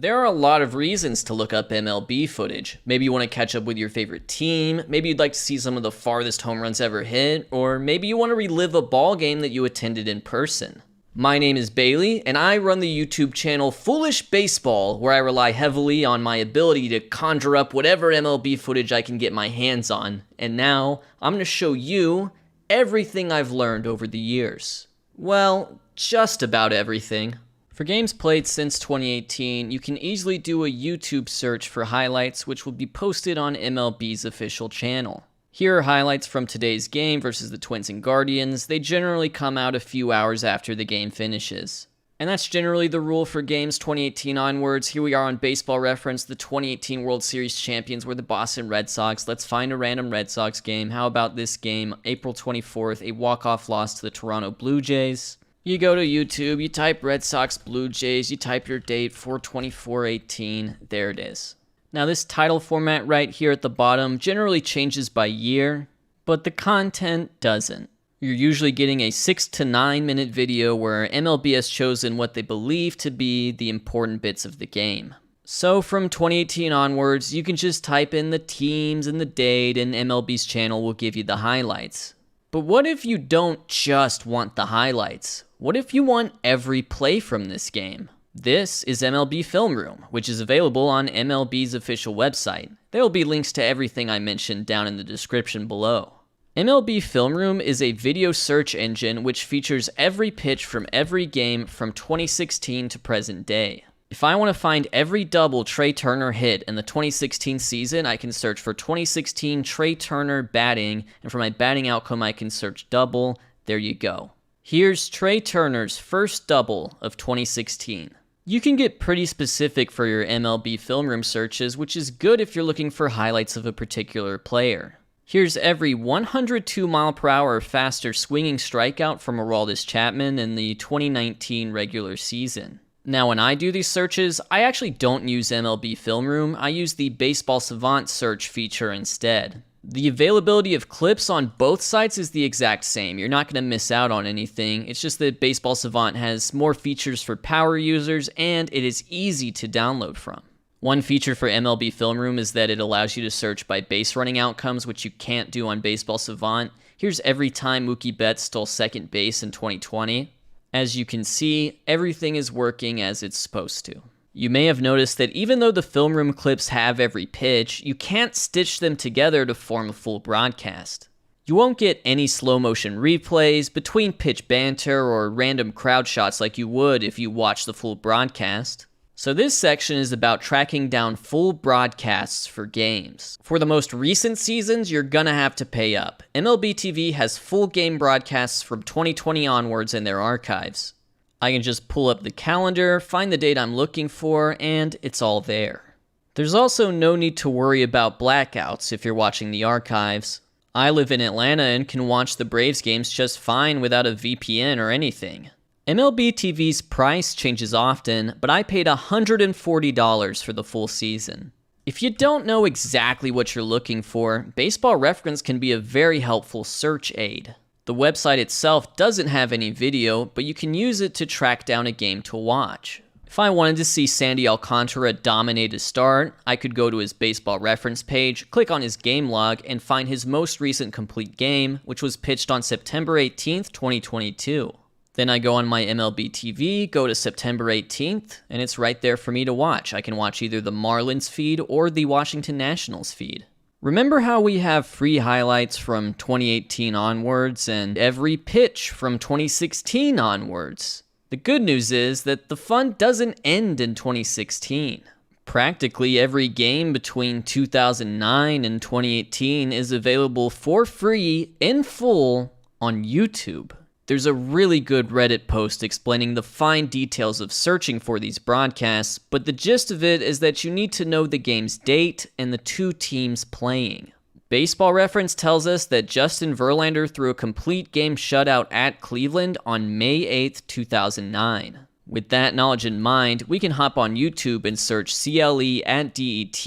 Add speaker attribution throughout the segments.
Speaker 1: There are a lot of reasons to look up MLB footage. Maybe you want to catch up with your favorite team, maybe you'd like to see some of the farthest home runs ever hit, or maybe you want to relive a ball game that you attended in person. My name is Bailey, and I run the YouTube channel Foolish Baseball, where I rely heavily on my ability to conjure up whatever MLB footage I can get my hands on. And now, I'm going to show you everything I've learned over the years. Well, just about everything. For games played since 2018, you can easily do a YouTube search for highlights, which will be posted on MLB's official channel. Here are highlights from today's game versus the Twins and Guardians. They generally come out a few hours after the game finishes. And that's generally the rule for games 2018 onwards. Here we are on Baseball Reference. The 2018 World Series champions were the Boston Red Sox. Let's find a random Red Sox game. How about this game, April 24th, a walk-off loss to the Toronto Blue Jays. You go to YouTube, you type Red Sox Blue Jays, you type your date, 4/24/18, there it is. Now this title format right here at the bottom generally changes by year, but the content doesn't. You're usually getting a 6 to 9 minute video where MLB has chosen what they believe to be the important bits of the game. So from 2018 onwards, you can just type in the teams and the date and MLB's channel will give you the highlights. But what if you don't just want the highlights? What if you want every play from this game? This is MLB Film Room, which is available on MLB's official website. There will be links to everything I mentioned down in the description below. MLB Film Room is a video search engine which features every pitch from every game from 2016 to present day. If I want to find every double Trey Turner hit in the 2016 season, I can search for 2016 Trey Turner batting, and for my batting outcome, I can search double. There you go. Here's Trey Turner's first double of 2016. You can get pretty specific for your MLB Film Room searches, which is good if you're looking for highlights of a particular player. Here's every 102 mile per hour faster swinging strikeout from Aroldis Chapman in the 2019 regular season. Now, when I do these searches, I actually don't use MLB Film Room. I use the Baseball Savant search feature instead. The availability of clips on both sites is the exact same. You're not going to miss out on anything. It's just that Baseball Savant has more features for power users, and it is easy to download from. One feature for MLB Film Room is that it allows you to search by base running outcomes, which you can't do on Baseball Savant. Here's every time Mookie Betts stole second base in 2020. As you can see, everything is working as it's supposed to. You may have noticed that even though the film room clips have every pitch, you can't stitch them together to form a full broadcast. You won't get any slow motion replays, between pitch banter, or random crowd shots like you would if you watch the full broadcast. So this section is about tracking down full broadcasts for games. For the most recent seasons, you're gonna have to pay up. MLB TV has full game broadcasts from 2020 onwards in their archives. I can just pull up the calendar, find the date I'm looking for, and it's all there. There's also no need to worry about blackouts if you're watching the archives. I live in Atlanta and can watch the Braves games just fine without a VPN or anything. MLB TV's price changes often, but I paid $140 for the full season. If you don't know exactly what you're looking for, Baseball Reference can be a very helpful search aid. The website itself doesn't have any video, but you can use it to track down a game to watch. If I wanted to see Sandy Alcantara dominate a start, I could go to his Baseball Reference page, click on his game log, and find his most recent complete game, which was pitched on September 18th, 2022. Then I go on my MLB TV, go to September 18th, and it's right there for me to watch. I can watch either the Marlins feed or the Washington Nationals feed. Remember how we have free highlights from 2018 onwards and every pitch from 2016 onwards? The good news is that the fun doesn't end in 2016. Practically every game between 2009 and 2018 is available for free in full on YouTube. There's a really good Reddit post explaining the fine details of searching for these broadcasts, but the gist of it is that you need to know the game's date and the two teams playing. Baseball Reference tells us that Justin Verlander threw a complete game shutout at Cleveland on May 8th, 2009. With that knowledge in mind, we can hop on YouTube and search CLE at DET,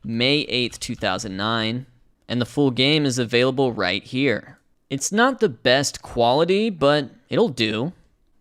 Speaker 1: May 8th, 2009, and the full game is available right here. It's not the best quality, but it'll do.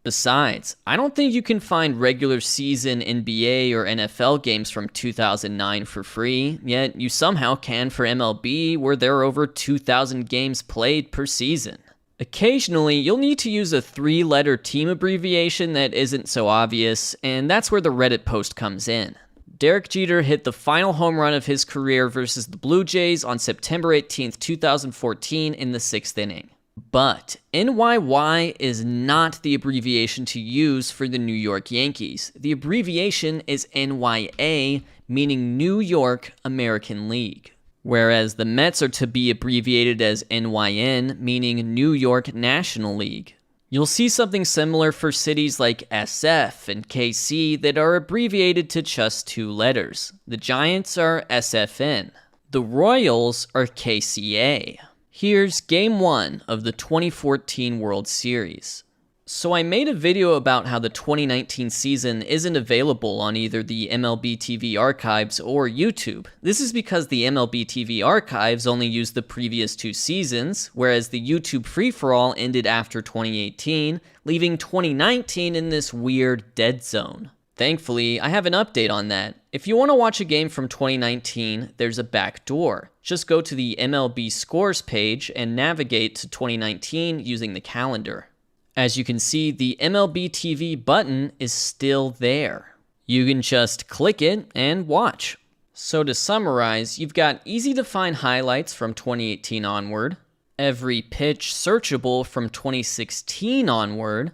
Speaker 1: Besides, I don't think you can find regular season NBA or NFL games from 2009 for free, yet you somehow can for MLB, where there are over 2,000 games played per season. Occasionally, you'll need to use a 3-letter team abbreviation that isn't so obvious, and that's where the Reddit post comes in. Derek Jeter hit the final home run of his career versus the Blue Jays on September 18, 2014 in the 6th inning. But NYY is not the abbreviation to use for the New York Yankees. The abbreviation is NYA, meaning New York American League. Whereas the Mets are to be abbreviated as NYN, meaning New York National League. You'll see something similar for cities like SF and KC that are abbreviated to just 2 letters. The Giants are SFN. The Royals are KCA. Here's Game 1 of the 2014 World Series. So I made a video about how the 2019 season isn't available on either the MLB TV archives or YouTube. This is because the MLB TV archives only use the previous 2 seasons, whereas the YouTube free-for-all ended after 2018, leaving 2019 in this weird dead zone. Thankfully, I have an update on that. If you want to watch a game from 2019, there's a back door. Just go to the MLB scores page and navigate to 2019 using the calendar. As you can see, the MLB TV button is still there. You can just click it and watch. So to summarize, you've got easy to find highlights from 2018 onward, every pitch searchable from 2016 onward,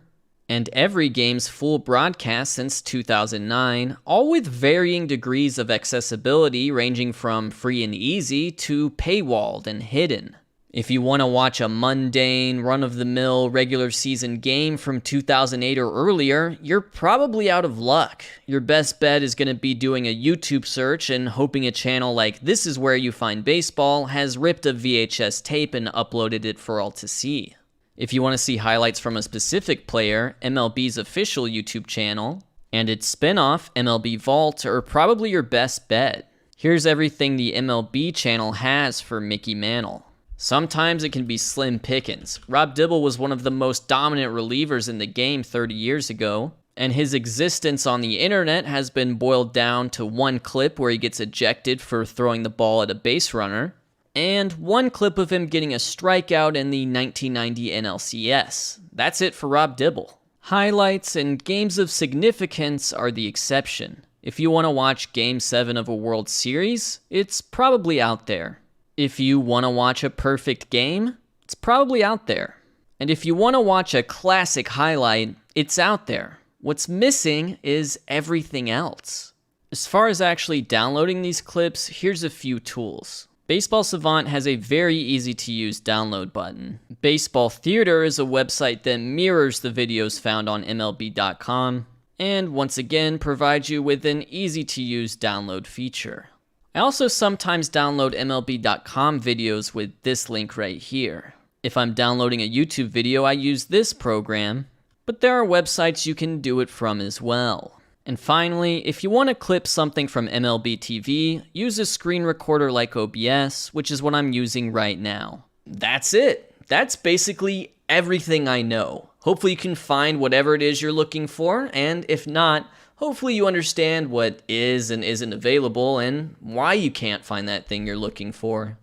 Speaker 1: and every game's full broadcast since 2009, all with varying degrees of accessibility ranging from free and easy to paywalled and hidden. If you want to watch a mundane, run-of-the-mill regular season game from 2008 or earlier, you're probably out of luck. Your best bet is going to be doing a YouTube search and hoping a channel like This Is Where You Find Baseball has ripped a VHS tape and uploaded it for all to see. If you want to see highlights from a specific player, MLB's official YouTube channel and its spin-off, MLB Vault, are probably your best bet. Here's everything the MLB channel has for Mickey Mantle. Sometimes it can be slim pickings. Rob Dibble was one of the most dominant relievers in the game 30 years ago, and his existence on the internet has been boiled down to one clip where he gets ejected for throwing the ball at a base runner, and one clip of him getting a strikeout in the 1990 NLCS. That's it for Rob Dibble. Highlights and games of significance are the exception. If you want to watch Game 7 of a World Series, it's probably out there. If you want to watch a perfect game, it's probably out there. And if you want to watch a classic highlight, it's out there. What's missing is everything else. As far as actually downloading these clips, here's a few tools. Baseball Savant has a very easy-to-use download button. Baseball Theater is a website that mirrors the videos found on MLB.com, and once again provides you with an easy-to-use download feature. I also sometimes download MLB.com videos with this link right here. If I'm downloading a YouTube video, I use this program, but there are websites you can do it from as well. And finally, if you want to clip something from MLB TV, use a screen recorder like OBS, which is what I'm using right now. That's it. That's basically everything I know. Hopefully you can find whatever it is you're looking for, and if not, hopefully you understand what is and isn't available and why you can't find that thing you're looking for.